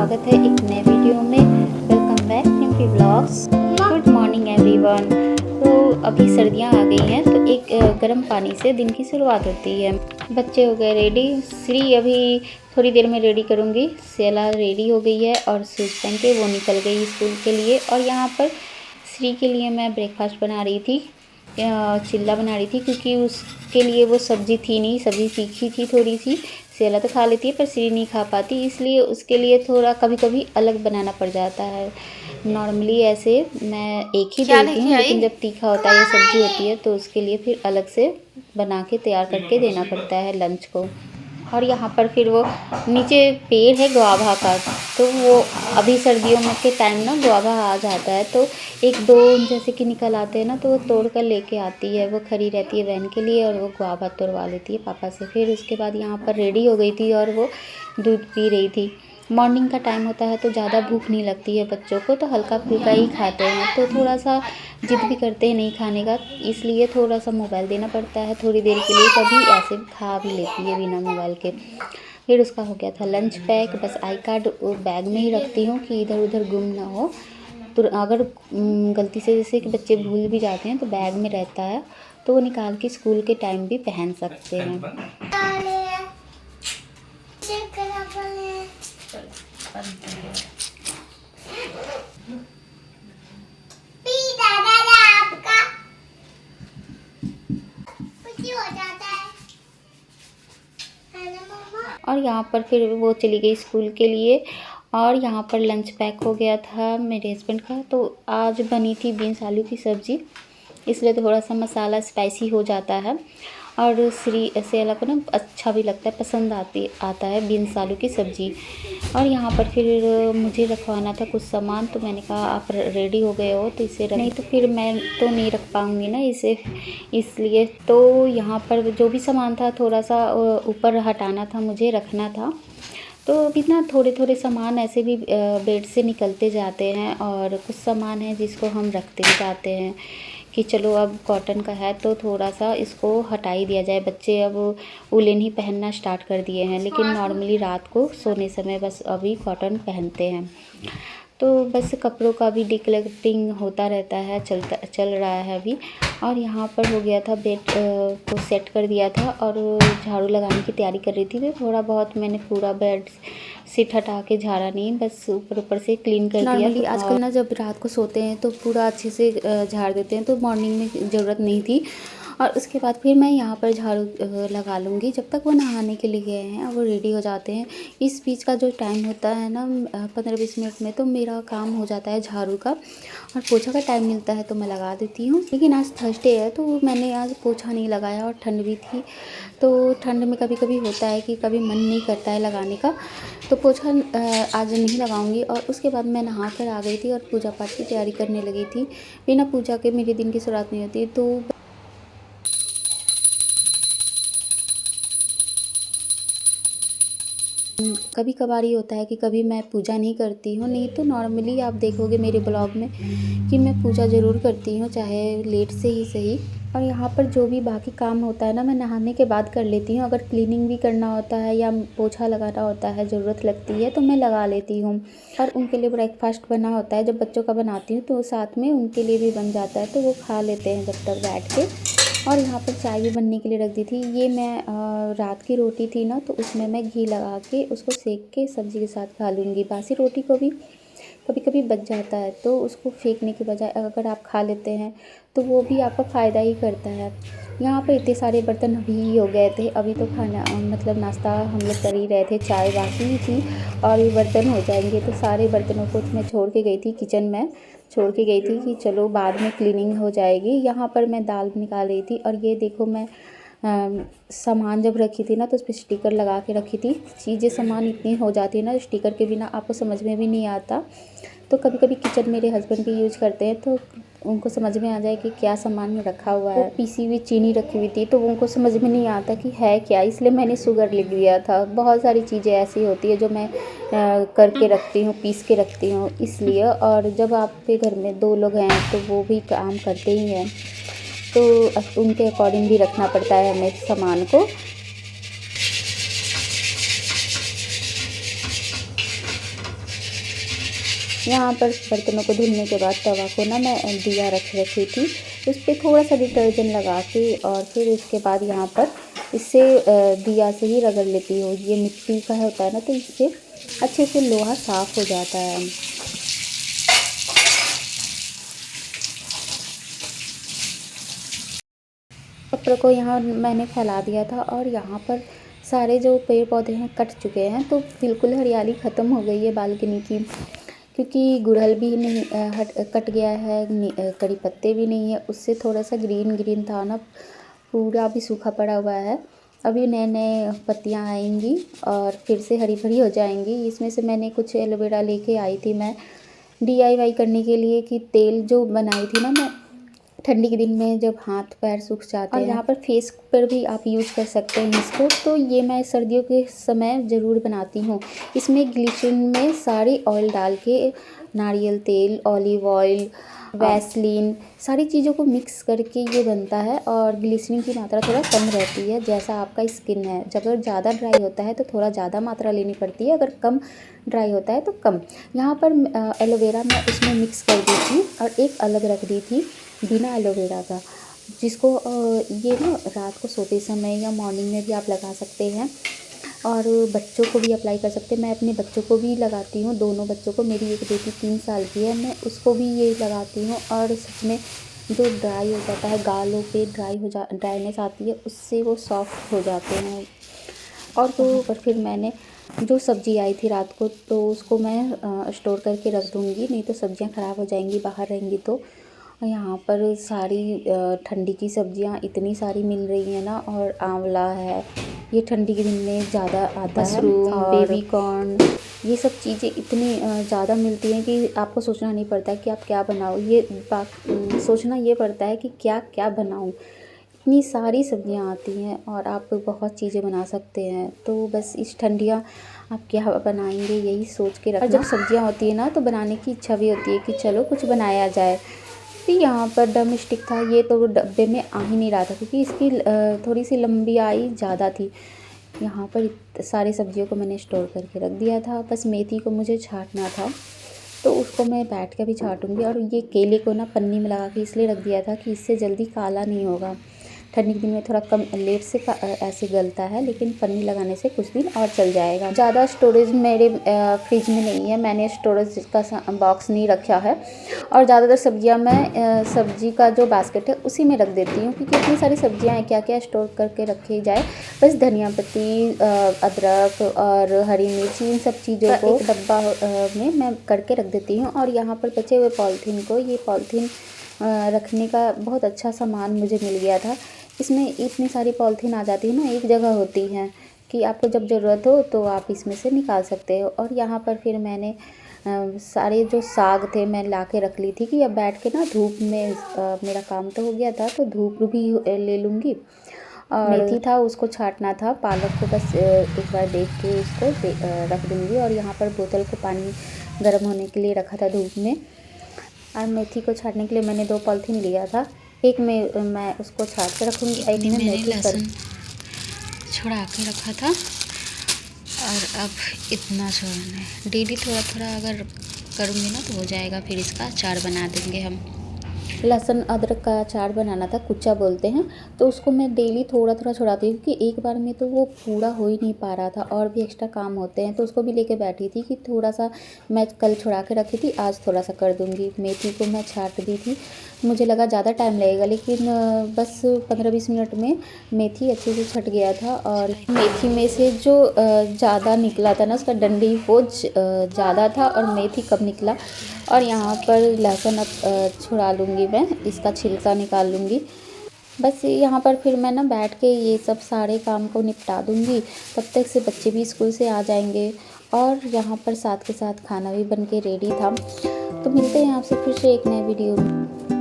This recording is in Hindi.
स्वागत है एक नए वीडियो में। Welcome back Timpi vlogs. Good morning everyone. तो अभी सर्दियां आ गई हैं तो एक गर्म पानी से दिन की शुरुआत होती है। बच्चे हो गए रेडी। श्री अभी थोड़ी देर में रेडी करूँगी। सेला रेडी हो गई है और शूज़ पहन के वो निकल गई स्कूल के लिए। और यहाँ पर श्री के लिए मैं ब्रेकफास्ट बना रही थी, चिल्ला बना रही थी, क्योंकि उसके लिए वो सब्ज़ी थी नहीं। सब्ज़ी तीखी थी थोड़ी सी। सेला तो खा लेती है पर श्री नहीं खा पाती, इसलिए उसके लिए थोड़ा कभी कभी अलग बनाना पड़ जाता है। नॉर्मली ऐसे मैं एक ही देती हूँ, लेकिन जब तीखा होता है या सब्ज़ी होती है तो उसके लिए फिर अलग से बना के तैयार करके देना पड़ता है लंच को। और यहाँ पर फिर वो नीचे पेड़ है गुआवा का, तो वो अभी सर्दियों में के टाइम ना गुआवा आ जाता है, तो एक दो जैसे कि निकल आते हैं ना, तो वो तोड़ कर लेके आती है। वो खड़ी रहती है वैन के लिए और वो गुआवा तोड़वा लेती है पापा से। फिर उसके बाद यहाँ पर रेडी हो गई थी और वो दूध पी रही थी। मॉर्निंग का टाइम होता है तो ज़्यादा भूख नहीं लगती है बच्चों को, तो हल्का फुल्का ही खाते हैं, तो थोड़ा सा जिद भी करते हैं नहीं खाने का, इसलिए थोड़ा सा मोबाइल देना पड़ता है थोड़ी देर के लिए। कभी ऐसे खा भी लेती है बिना मोबाइल के। फिर उसका हो गया था लंच पैक। बस आई कार्ड बैग में ही रखती हूँ कि इधर उधर गुम ना हो। तो अगर गलती से जैसे कि बच्चे भूल भी जाते हैं तो बैग में रहता है, तो वो निकाल के स्कूल के टाइम भी पहन सकते हैं। और यहाँ पर फिर वो चली गई स्कूल के लिए। और यहाँ पर लंच पैक हो गया था मेरे हस्बैंड का। तो आज बनी थी बीन्स आलू की सब्ज़ी, इसलिए थोड़ा सा मसाला स्पाइसी हो जाता है। और श्री सेला को ना अच्छा भी लगता है, पसंद आता है बीन्स आलू की सब्ज़ी। और यहाँ पर फिर मुझे रखवाना था कुछ सामान, तो मैंने कहा आप रेडी हो गए हो तो इसे नहीं तो फिर मैं तो नहीं रख पाऊँगी ना इसे, इसलिए। तो यहाँ पर जो भी सामान था थोड़ा सा ऊपर हटाना था, मुझे रखना था। तो अभी ना थोड़े थोड़े सामान ऐसे भी बेड से निकलते जाते हैं, और कुछ सामान है जिसको हम रखते भी जाते हैं कि चलो अब कॉटन का है तो थोड़ा सा इसको हटा ही दिया जाए। बच्चे अब वुलन ही पहनना स्टार्ट कर दिए हैं, लेकिन नॉर्मली रात को सोने समय बस अभी कॉटन पहनते हैं। तो बस कपड़ों का भी डिकलटिंग होता रहता है, चल रहा है अभी। और यहाँ पर हो गया था बेड को सेट कर दिया था और झाड़ू लगाने की तैयारी कर रही थी। तो थोड़ा बहुत मैंने पूरा बेड सीट हटा के झाड़ा नहीं, बस ऊपर ऊपर से क्लीन कर दिया। नॉर्मली आजकल ना जब रात को सोते हैं तो पूरा अच्छे से झाड़ देते हैं, तो मॉर्निंग में ज़रूरत नहीं थी। और उसके बाद फिर मैं यहाँ पर झाड़ू लगा लूँगी जब तक वो नहाने के लिए गए हैं और वो रेडी हो जाते हैं। इस बीच का जो टाइम होता है ना 15-20 मिनट में, तो मेरा काम हो जाता है झाड़ू का। और पोछा का टाइम मिलता है तो मैं लगा देती हूँ, लेकिन आज थर्सडे है तो मैंने आज पोछा नहीं लगाया। और ठंड भी थी, तो ठंड में कभी कभी होता है कि कभी मन नहीं करता है लगाने का, तो पोछा आज नहीं लगाऊंगी। और उसके बाद मैं नहा कर आ गई थी और पूजा पाठ की तैयारी करने लगी थी। बिना पूजा के मेरे दिन की शुरुआत नहीं होती। तो कभी कभार ही होता है कि कभी मैं पूजा नहीं करती हूँ, नहीं तो नॉर्मली आप देखोगे मेरे ब्लॉग में कि मैं पूजा ज़रूर करती हूँ, चाहे लेट से ही सही। और यहाँ पर जो भी बाकी काम होता है ना, मैं नहाने के बाद कर लेती हूँ। अगर क्लीनिंग भी करना होता है या पोछा लगाना होता है, ज़रूरत लगती है तो मैं लगा लेती हूँ। और उनके लिए ब्रेकफास्ट बना होता है, जब बच्चों का बनाती हूँ तो साथ में उनके लिए भी बन जाता है, तो वो खा लेते हैं जब तक बैठ के। और यहाँ पर चाय भी बनने के लिए रख दी थी। ये मैं रात की रोटी थी ना, तो उसमें मैं घी लगा के उसको सेक के सब्ज़ी के साथ खा लूँगी। बासी रोटी को भी कभी कभी बच जाता है, तो उसको फेंकने के बजाय अगर आप खा लेते हैं तो वो भी आपका फ़ायदा ही करता है। यहाँ पर इतने सारे बर्तन अभी हो गए थे। अभी तो खाना मतलब नाश्ता हम लोग कर ही रहे थे, चाय बाकी ही थी और ये बर्तन हो जाएंगे। तो सारे बर्तनों को मैं छोड़ के गई थी, किचन में छोड़ के गई थी कि चलो बाद में क्लीनिंग हो जाएगी। यहाँ पर मैं दाल निकाल रही थी और ये देखो मैं सामान जब रखी थी ना तो उस पर स्टिकर लगा के रखी थी। चीज़ें सामान इतनी हो जाती है ना, स्टिकर के बिना आपको समझ में भी नहीं आता। तो कभी कभी किचन मेरे हस्बैंड भी यूज करते हैं, तो उनको समझ में आ जाए कि क्या सामान में रखा हुआ है। पीसी हुई चीनी रखी हुई थी, तो उनको समझ में नहीं आता कि है क्या, इसलिए मैंने शुगर लिख दिया था। बहुत सारी चीज़ें ऐसी होती है जो मैं करके रखती हूँ, पीस के रखती हूँ इसलिए। और जब आपके घर में 2 लोग हैं तो वो भी काम करते ही हैं, तो उनके अकॉर्डिंग भी रखना पड़ता है हमें सामान को। यहाँ पर बर्तनों को धुलने के बाद तवा को ना मैं दिया रख रखी थी, उस पर थोड़ा सा डिटर्जेंट लगा के और फिर उसके बाद यहाँ पर इससे दिया से ही रगड़ लेती हूँ। ये मिट्टी का होता है ना, तो इससे अच्छे से लोहा साफ़ हो जाता है। पत्र को यहाँ मैंने फैला दिया था और यहाँ पर सारे जो पेड़ पौधे हैं कट चुके हैं, तो बिल्कुल हरियाली ख़त्म हो गई है बालकनी की, क्योंकि गुड़हल भी नहीं कट गया है, कड़ी पत्ते भी नहीं है, उससे थोड़ा सा ग्रीन ग्रीन था ना, पूरा भी सूखा पड़ा हुआ है। अभी नए नए पत्तियाँ आएंगी और फिर से हरी भरी हो जाएंगी। इसमें से मैंने कुछ एलोवेरा लेके आई थी मैं DIY करने के लिए, कि तेल जो बनाई थी ना मैं ठंडी के दिन में जब हाथ पैर सूख जाते हैं, और यहाँ पर फेस पर भी आप यूज़ कर सकते हैं इसको। तो ये मैं सर्दियों के समय ज़रूर बनाती हूँ। इसमें ग्लिसरीन में सारी ऑयल डाल के, नारियल तेल, ऑलिव ऑयल, वैसलीन, सारी चीज़ों को मिक्स करके ये बनता है। और ग्लिसरीन की मात्रा थोड़ा कम रहती है, जैसा आपका स्किन है। अगर ज़्यादा ड्राई होता है तो थोड़ा ज़्यादा मात्रा लेनी पड़ती है, अगर कम ड्राई होता है तो कम। यहाँ पर एलोवेरा मैं उसमें मिक्स कर दी थी और एक अलग रख दी थी बिना एलोवेरा का, जिसको ये ना रात को सोते समय या मॉर्निंग में भी आप लगा सकते हैं और बच्चों को भी अप्लाई कर सकते हैं। मैं अपने बच्चों को भी लगाती हूँ, दोनों बच्चों को। मेरी एक बेटी 3 साल की है, मैं उसको भी ये लगाती हूँ। और सच में जो ड्राई हो जाता है, गालों पे ड्राइनेस आती है, उससे वो सॉफ्ट हो जाते हैं। और तो पर फिर मैंने जो सब्ज़ी आई थी रात को, तो उसको मैं स्टोर करके रख दूँगी, नहीं तो सब्ज़ियाँ ख़राब हो जाएंगी बाहर रहेंगी तो। यहाँ पर सारी ठंडी की सब्जियाँ इतनी सारी मिल रही हैं ना, और आंवला है, ये ठंडी के दिन में ज़्यादा आता है। मशरूम, बेबी कॉर्न, ये सब चीज़ें इतनी ज़्यादा मिलती हैं कि आपको सोचना नहीं पड़ता कि आप क्या बनाओ। सोचना ये पड़ता है कि क्या क्या बनाऊँ। इतनी सारी सब्जियाँ आती हैं और आप बहुत चीज़ें बना सकते हैं। तो बस इस ठंडियाँ आप क्या बनाएंगे यही सोच के रखना। और जब सब्जियाँ होती है ना, तो बनाने की इच्छा भी होती है कि चलो कुछ बनाया जाए। फिर यहाँ पर ड्रम स्टिक था, ये तो डब्बे में आ ही नहीं रहा था, क्योंकि इसकी थोड़ी सी लंबाई ज़्यादा थी। यहाँ पर सारी सब्जियों को मैंने स्टोर करके रख दिया था। बस मेथी को मुझे छांटना था, तो उसको मैं बैठ के भी छांटूंगी। और ये केले को ना पन्नी में लगा के इसलिए रख दिया था कि इससे जल्दी काला नहीं होगा। ठंडी के दिन में थोड़ा कम लेट से ऐसे गलता है, लेकिन पन्नी लगाने से कुछ दिन और चल जाएगा। ज़्यादा स्टोरेज मेरे फ्रिज में नहीं है, मैंने स्टोरेज का बॉक्स नहीं रखा है। और ज़्यादातर सब्जियां मैं सब्जी का जो बास्केट है उसी में रख देती हूँ, क्योंकि इतनी सारी सब्जियां हैं, क्या क्या स्टोर करके रखी जाए। बस धनिया पत्ती, अदरक और हरी मिर्ची, इन सब चीज़ों को एक डब्बा में मैं करके रख देती हूँ। और यहाँ पर बचे हुए पॉलीथीन को, ये पॉलीथीन रखने का बहुत अच्छा सामान मुझे मिल गया था। इसमें इतनी सारी पॉलीथीन आ जाती है ना, एक जगह होती हैं, कि आपको जब ज़रूरत हो तो आप इसमें से निकाल सकते हो। और यहाँ पर फिर मैंने सारे जो साग थे मैं ला के रख ली थी, कि अब बैठ के ना धूप में मेरा काम तो हो गया था, तो धूप भी ले लूँगी। और मेथी था, उसको छांटना था। पालक को बस एक बार देख के उसको रख दूँगी। और यहाँ पर बोतल को पानी गर्म होने के लिए रखा था धूप में। और मेथी को छांटने के लिए मैंने 2 पॉलीथीन लिया था, एक में मैं उसको छांट के रखूँगी, एक में मेथी लहसुन छुड़ा के रखा था। और अब इतना छोड़ना है, डेली थोड़ा थोड़ा अगर करूँगी ना तो हो जाएगा। फिर इसका अचार बना देंगे हम। लहसुन अदरक का अचार बनाना था, कुच्चा बोलते हैं, तो उसको मैं डेली थोड़ा थोड़ा छुड़ाती हूँ, क्योंकि एक बार में तो वो पूरा हो ही नहीं पा रहा था, और भी एक्स्ट्रा काम होते हैं। तो उसको भी लेके बैठी थी कि थोड़ा सा मैं कल छुड़ा के रखी थी, आज थोड़ा सा कर दूँगी। मेथी को मैं छाँट दी थी, मुझे लगा ज़्यादा टाइम लगेगा, लेकिन बस 15-20 मिनट में मेथी अच्छे से छट गया था। और मेथी में से जो ज़्यादा निकला था ना, उसका डंडी वो ज़्यादा था और मेथी कम निकला। और यहाँ पर लहसुन अब छुड़ा लूँगी मैं, इसका छिलका निकाल लूँगी। बस यहाँ पर फिर मैं ना बैठ के ये सब सारे काम को निपटा दूँगी, तब तक से बच्चे भी स्कूल से आ जाएंगे। और यहाँ पर साथ के साथ खाना भी बन के रेडी था। तो मिलते हैं आपसे फिर से एक नए वीडियो में।